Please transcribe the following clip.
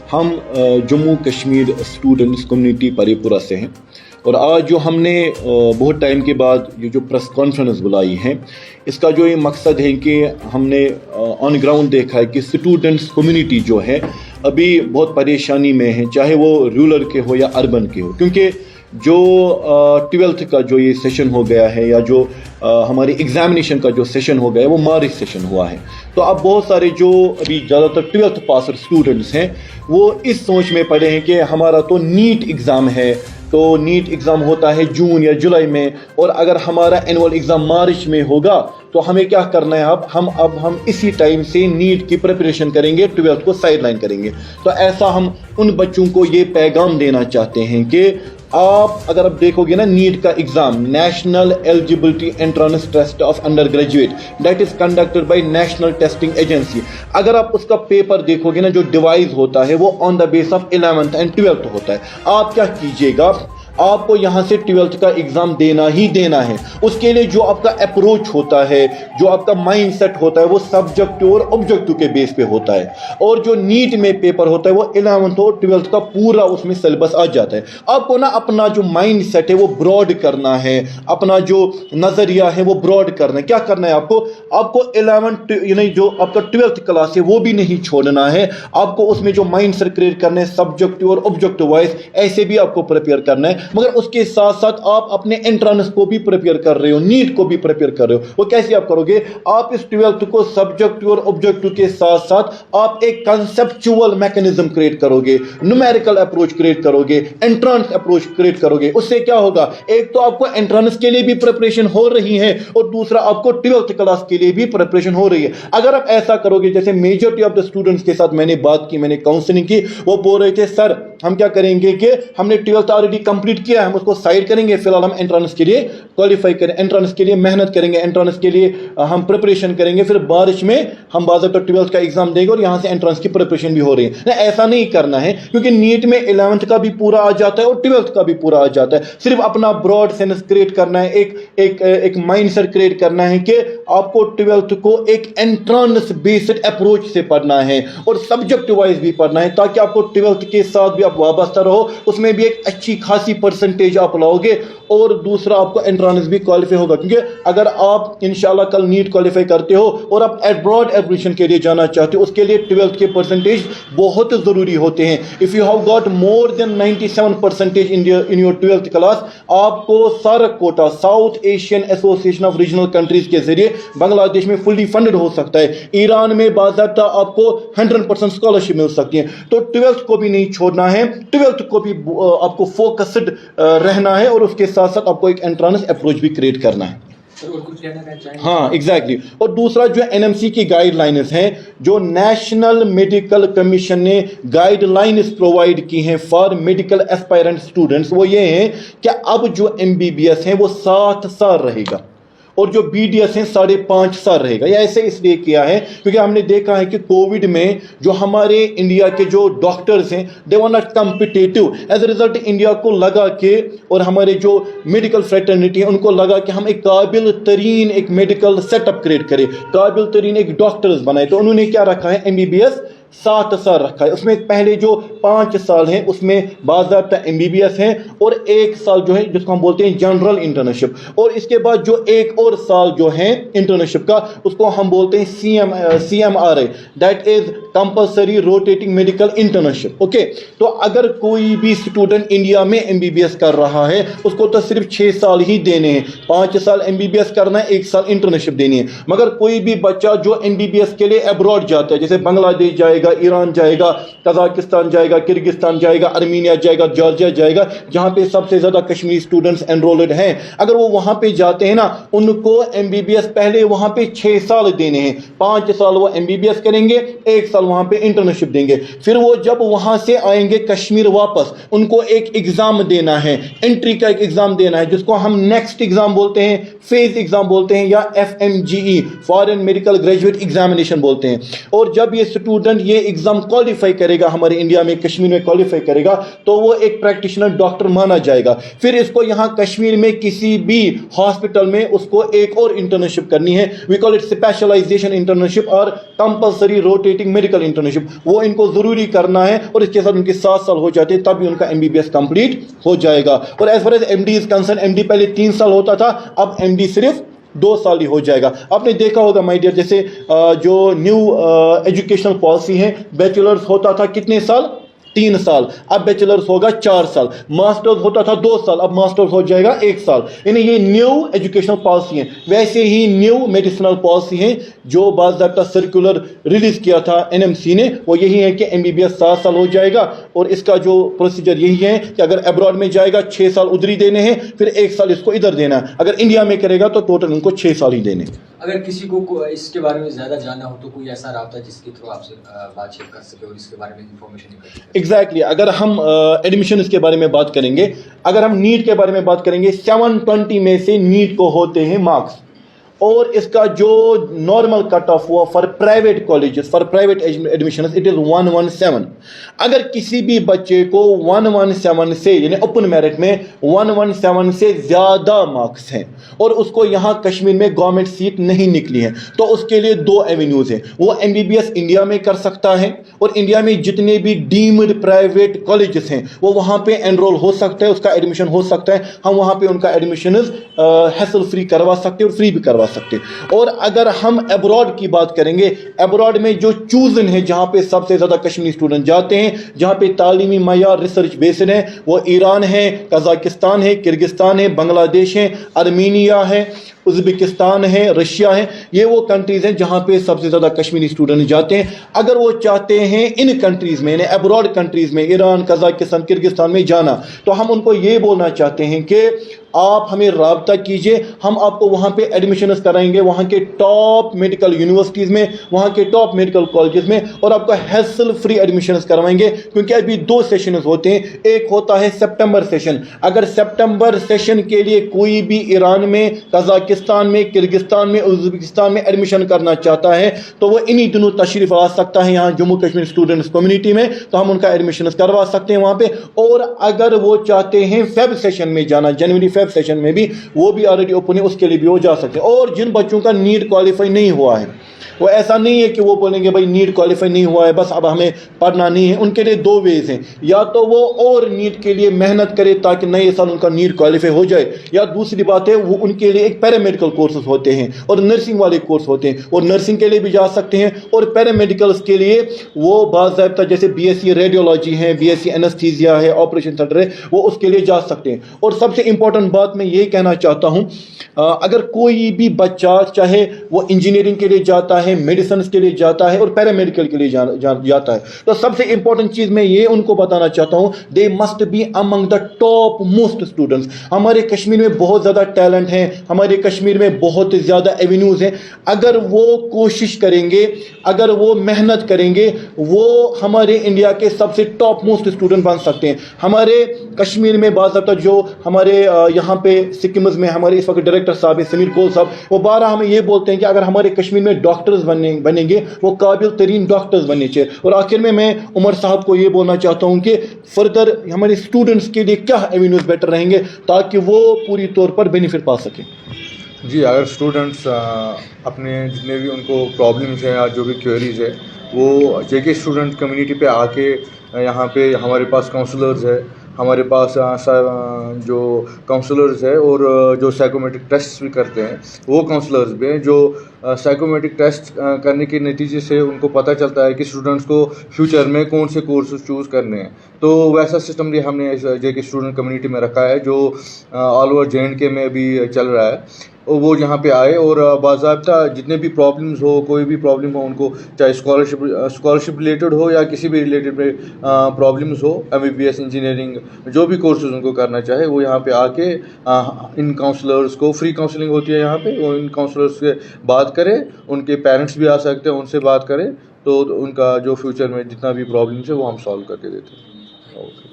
हम Jammu Kashmir students community परेपुरा से हैं और आज जो हमने बहुत टाइम के बाद ये जो प्रेस कॉन्फ्रेंस बुलाई है, इसका जो ये मकसद है कि हमने ऑन ग्राउंड देखा है कि स्टूडेंट्स कम्युनिटी जो है अभी बहुत परेशानी में है, चाहे वो रूरल के हो या अर्बन के हो, क्योंकि जो 12th का जो ये सेशन हो गया है या जो हमारे एग्जामिनेशन का जो सेशन हो गया है वो मार्च सेशन हुआ है। तो अब बहुत सारे जो अभी ज़्यादातर 12th पास स्टूडेंट्स हैं वो इस सोच में पड़े हैं कि हमारा तो नीट एग्ज़ाम है, तो नीट एग्ज़ाम होता है जून या जुलाई में, और अगर हमारा एनुअल एग्ज़ाम मार्च में होगा तो हमें क्या करना है, अब हम इसी टाइम से नीट की प्रिपरेशन करेंगे, 12th को साइड लाइन करेंगे। तो ऐसा हम उन बच्चों को ये पैगाम देना चाहते हैं कि अगर आप देखोगे ना, नीट का exam National Eligibility Entrance Test of undergraduate that is conducted by National Testing Agency, अगर आप उसका पेपर देखोगे ना, जो डिवाइस होता है वो on the base of 11th and 12th होता है। आप क्या कीजिएगा, आपको यहाँ से 12th का एग्जाम देना ही देना है। उसके लिए जो आपका अप्रोच होता है, जो आपका माइंड सेट होता है, वो सब्जेक्टिव और ऑब्जेक्टिव के बेस पे होता है। और जो नीट में पेपर होता है वो 11th और 12th का पूरा उसमें सिलेबस आ जाता है। आपको ना अपना जो माइंड सेट है वो ब्रॉड करना है, अपना जो नजरिया है वो ब्रॉड करना है। क्या करना है आपको 11th यानी जो आपका 12th क्लास है वो भी नहीं छोड़ना है। आपको उसमें जो माइंड सेट क्रिएट करना है सब्जेक्टिव और ऑब्जेक्टिव वाइज, ऐसे भी आपको प्रिपेयर करना है। मगर उसके साथ साथ आप अपने एंट्रेंस को भी प्रिपेयर कर रहे हो, नीट को भी प्रिपेयर कर रहे हो। वो कैसे आप करोगे, आप इस 12th को सब्जेक्टिव और ऑब्जेक्टिव के साथ साथ आप एक कंसेप्चुअल मैकेनिज्म क्रिएट करोगे, न्यूमेरिकल अप्रोच क्रिएट करोगे, एंट्रेंस अप्रोच क्रिएट करोगे। उससे क्या होगा, एक तो आपको एंट्रेंस के लिए भी प्रिपरेशन हो रही है और दूसरा आपको 12th क्लास के लिए भी प्रिपरेशन हो रही है। अगर आप ऐसा करोगे, जैसे मेजॉरिटी ऑफ द स्टूडेंट्स के साथ मैंने बात की, मैंने काउंसलिंग की, वो बोल रहे थे सर हम क्या करेंगे कि हमने 12th ऑलरेडी कंप्लीट किया है, हम उसको साइड करेंगे, फिलहाल हम एंट्रेंस के लिए क्वालिफाई करें, एंट्रेंस के लिए मेहनत करेंगे, एंट्रेंस के लिए हम प्रिपरेशन करेंगे, फिर बारिश में हम बाज़ाब्ता 12th का एग्जाम देंगे और यहां से एंट्रेंस की प्रिपरेशन भी हो रही है। ऐसा नहीं करना है, क्योंकि नीट में 11th का भी पूरा आ जाता है और 12th का भी पूरा आ जाता है। सिर्फ अपना ब्रॉड सेंस क्रिएट करना है, एक माइंड सेट क्रिएट करना है कि आपको 12th को एक एंट्रेंस बेस्ड अप्रोच से पढ़ना है और सब्जेक्ट वाइज भी पढ़ना है, ताकि आपको 12th के साथ भी आप वाबस्ता रहो, उसमें भी एक अच्छी खासी परसेंटेज आप लाओगे और दूसरा आपको एंट्रेंस भी क्वालिफाई होगा। क्योंकि अगर आप इंशाल्लाह कल नीट क्वालिफाई करते हो और आप एब्रॉड एडमिशन के लिए जाना चाहते हो, उसके लिए 12th के परसेंटेज बहुत ज़रूरी होते हैं। If you have got more than 97% in your 12th class, आपको सारा quota South Asian Association of Regional Countries के जरिए बांग्लादेश में फुल्ली फंडेड हो सकता है। ईरान में बाज़ाब्ता आपको 100% स्कॉलरशिप मिल सकती है। तो 12th को भी नहीं छोड़ना है, 12th को भी आपको फोकस्ड रहना है और उसके साथ साथ आपको एक एंट्रेंस अप्रोच भी क्रिएट करना है। हाँ एग्जैक्टली। और दूसरा जो एनएमसी की गाइडलाइंस हैं, जो नेशनल मेडिकल कमीशन ने गाइडलाइंस प्रोवाइड की हैं फॉर मेडिकल एस्पायरेंट स्टूडेंट्स, वो ये हैं कि अब जो एमबीबीएस हैं वो 7 साल रहेगा और जो बीडीएस हैं 5.5 साल रहेगा। यह ऐसे इसलिए किया है क्योंकि हमने देखा है कि कोविड में जो हमारे इंडिया के जो डॉक्टर्स हैं they were not competitive. As a result India को लगा कि, और हमारे जो मेडिकल फ्रेटर्निटी है उनको लगा कि हम एक काबिल तरीन एक मेडिकल सेटअप क्रिएट करें, काबिल तरीन एक डॉक्टर्स बनाए। तो उन्होंने क्या रखा है, एमबीबीएस 7 साल रखा है। उसमें पहले जो 5 साल हैं उसमें बाज़ाब्ता एमबीबीएस है और 1 साल जो है जिसको हम बोलते हैं जनरल इंटर्नशिप, और इसके बाद जो 1 और साल जो है इंटर्नशिप का उसको हम बोलते हैं CMRI, that is compulsory rotating medical internship. Okay, तो अगर कोई भी स्टूडेंट इंडिया में एमबीबीएस कर रहा है उसको तो सिर्फ 6 साल ही देने हैं, 5 साल एमबीबीएस करना है, 1 साल इंटर्नशिप देनी है। मगर कोई भी बच्चा जो एमबीबीएस के लिए अब्रॉड जाता है, जैसे बांग्लादेश जाएगा, ईरान जाएगा, कजाकिस्तान जाएगा, किर्गिस्तान जाएगा, आर्मीनिया जाएगा, जॉर्जिया जाएगा, जहां पे सबसे ज्यादा कश्मीरी स्टूडेंट्स एनरोल्ड हैं, अगर वो वहां पे जाते हैं ना, उनको एमबीबीएस पहले वहां पे 6 साल देने हैं। 5 साल वो एमबीबीएस करेंगे, 1 साल वहां पे इंटर्नशिप देंगे। फिर वो जब वहां से आएंगे कश्मीर वापस, उनको एक एग्जाम देना है, एंट्री का एक एग्जाम देना है, जिसको हम नेक्स्ट एग्जाम बोलते हैं फेज एग्जाम बोलते हैं या FMGE foreign medical graduate examination बोलते हैं। और जब ये स्टूडेंट ये एग्जाम क्वालिफाई करेगा, हमारे इंडिया में कश्मीर में क्वालिफाई करेगा, तो वो एक प्रैक्टिशनर डॉक्टर माना जाएगा। फिर इसको यहाँ कश्मीर में किसी भी हॉस्पिटल में उसको एक और इंटर्नशिप करनी है, we call it specialisation internship और कंपल्सरी रोटेटिंग मेडिकल इंटर्नशिप, वो इनको जरूरी करना है। और इसके साथ उनके 7 साल हो जाते हैं, तब भी उनका MBBS कंप्लीट हो जाएगा। और as far as MD is concern, MD पहले 3 साल होता था, अब MD सिर्फ 2 साल ही हो जाएगा। आपने देखा होगा माय डियर, जैसे जो न्यू एजुकेशनल पॉलिसी है, बैचलर्स होता था कितने साल, 3 साल, अब बैचलर्स होगा 4 साल। मास्टर्स होता था 2 साल, अब मास्टर्स हो जाएगा 1 साल। यानी ये न्यू एजुकेशनल पॉलिसी है। वैसे ही न्यू मेडिसिनल पॉलिसी है जो बाज़ाब्ता सर्कुलर रिलीज किया था NMC ने, वो यही है कि MBBS 7 साल हो जाएगा। और इसका जो प्रोसीजर यही है कि अगर अब्रॉड में जाएगा 6 साल उधर ही देने हैं, फिर 1 साल इसको इधर देना है। अगर इंडिया में करेगा तो टोटल उनको 6 साल ही देने। अगर किसी को इसके बारे में ज़्यादा जानना हो तो कोई ऐसा राब्ता जिसके थ्रू आपसे बातचीत कर सके और इसके बारे में इंफॉर्मेशन निकल सके? एग्जैक्टली, अगर हम एडमिशन के बारे में बात करेंगे, अगर हम नीट के बारे में बात करेंगे, 720 में से नीट को होते हैं मार्क्स, और इसका जो नॉर्मल कट ऑफ हुआ for private colleges, for private admission, it is 117। अगर किसी भी बच्चे को 117 से, यानी ओपन मेरिट में 117 से ज़्यादा मार्क्स हैं और उसको यहाँ कश्मीर में गवर्नमेंट सीट नहीं निकली है, तो उसके लिए 2 एवेन्यूज़ हैं। वो MBBS इंडिया में कर सकता है, और इंडिया में जितने भी डीम्ड प्राइवेट कॉलेजेस हैं वो वहाँ पे एनरोल हो सकता है, उसका एडमिशन हो सकता है। हम वहाँ पे उनका एडमिशन हैसल फ्री करवा सकते हैं और फ्री भी करवा सकते हैं। और अगर हम अब्रॉड की बात करेंगे, अब्रॉड में जो चूजन है, जहाँ पे सबसे ज़्यादा कश्मीरी स्टूडेंट जाते हैं, जहाँ पे तालीमी मयार रिसर्च बेस्ड है, वो ईरान है, कजाकिस्तान है, किर्गिस्तान है, बांग्लादेश है, आर्मीनिया है, उज़्बेकिस्तान है, रशिया है। ये वो कंट्रीज़ हैं जहाँ पे सबसे ज़्यादा कश्मीरी स्टूडेंट जाते हैं। अगर वो चाहते हैं इन कंट्रीज़ में, अब्रॉड कंट्रीज़ में, ईरान, कजाकिस्तान, किर्गिस्तान में जाना, तो हम उनको ये बोलना चाहते हैं कि आप हमें राब्ता कीजिए, हम आपको वहाँ पे एडमिशन कराएंगे, वहाँ के टॉप मेडिकल यूनिवर्सिटीज़ में, वहाँ के टॉप मेडिकल कॉलेजेस में, और आपको हैसल फ्री एडमिशन करवाएंगे। क्योंकि अभी 2 सेशन होते हैं, एक होता है सितंबर सेशन। अगर सितंबर सेशन के लिए कोई भी ईरान में, कजाकिस्तान में, किर्गिस्तान में, उज़्बेकिस्तान में एडमिशन करना चाहता है, तो वो इन्हीं दिनों तशरीफ़ ला सकता है यहाँ जम्मू कश्मीर स्टूडेंट्स कम्युनिटी में, तो हम उनका एडमिशन करवा सकते हैं वहाँ पे। और अगर वो चाहते हैं फेब सेशन में जाना, जनवरी फेब सेशन में भी, वो भी ऑलरेडी ओपन है, उसके लिए भी वो जा सकते हैं। और जिन बच्चों का नीट क्वालिफाई नहीं हुआ है, वो ऐसा नहीं है कि वो बोलेंगे भाई नीट क्वालिफाई नहीं हुआ है बस अब हमें पढ़ना नहीं है, उनके लिए 2 वेज हैं। या तो वो और नीट के लिए मेहनत करे ताकि नए साल उनका नीट क्वालिफाई हो जाए, या दूसरी बात है वो उनके लिए एक पैरामेडिकल कोर्सेज होते हैं और नर्सिंग वाले कोर्स होते हैं, और नर्सिंग के लिए भी जा सकते हैं। और पैरामेडिकल्स के लिए वो बाज़ाब्ता जैसे BSc रेडियोलॉजी है, BSc एनेस्थीसिया है, ऑपरेशन थिएटर है, वो उसके लिए जा सकते हैं। और सबसे इंपॉर्टेंट बात मैं ये कहना चाहता हूँ, अगर कोई भी बच्चा चाहे वो इंजीनियरिंग के लिए जाता है, मेडिसिन के लिए जाता है और पैरामेडिकल के लिए जाता है, तो सबसे इंपॉर्टेंट चीज मैं ये उनको बताना चाहता हूं, they must be among the top most students. हमारे कश्मीर में बहुत ज्यादा टैलेंट है, हमारे कश्मीर में बहुत ज्यादा एवेन्यूज हैं। अगर वो कोशिश करेंगे, अगर वो मेहनत करेंगे, वो हमारे इंडिया के सबसे टॉप मोस्ट स्टूडेंट बन सकते हैं। हमारे कश्मीर में बाज़ाब्ता जो हमारे यहाँ पे सिक्किम में हमारे इस वक्त डायरेक्टर साहब है समीर कोल साहब, वो 12 हमें ये बोलते हैं कि अगर हमारे कश्मीर में डॉक्टर्स बनेंगे वो काबिल तरीन डॉक्टर्स बनने चाहिए। और आखिर में मैं उमर साहब को ये बोलना चाहता हूँ कि फर्दर हमारे स्टूडेंट्स के लिए क्या एवेन्यूज बेटर रहेंगे ताकि वो पूरी तौर पर बेनिफिट पा सकें। जी, अगर स्टूडेंट्स अपने जितने भी उनको प्रॉब्लम्स हैं या जो भी क्वेरीज है वो JK स्टूडेंट कम्युनिटी पे आके, यहाँ पे हमारे पास काउंसलर्स है, हमारे पास जो काउंसलर्स है और जो साइकोमेट्रिक टेस्ट भी करते हैं वो काउंसलर्स भी हैं, जो साइकोमेट्रिक टेस्ट करने के नतीजे से उनको पता चलता है कि स्टूडेंट्स को फ्यूचर में कौन से कोर्सेज चूज़ करने हैं। तो वैसा सिस्टम भी हमने JK स्टूडेंट कम्युनिटी में रखा है, जो ऑल ओवर JNK में भी चल रहा है। वो यहाँ पे आए और बाज़ाब्ता जितने भी प्रॉब्लम्स हो, कोई भी प्रॉब्लम हो उनको, चाहे स्कॉलरशिप रिलेटेड हो या किसी भी रिलेटेड में प्रॉब्लम्स हो, MBBS इंजीनियरिंग जो भी कोर्सेज उनको करना चाहे वो यहाँ पे आके इन काउंसलर्स को, फ्री काउंसलिंग होती है यहाँ पे, वो इन काउंसलर्स से बात करें, उनके पेरेंट्स भी आ सकते हैं, उनसे बात करें, तो उनका जो फ्यूचर में जितना भी प्रॉब्लम्स है वो हम सॉल्व करके देते हैं। ओके।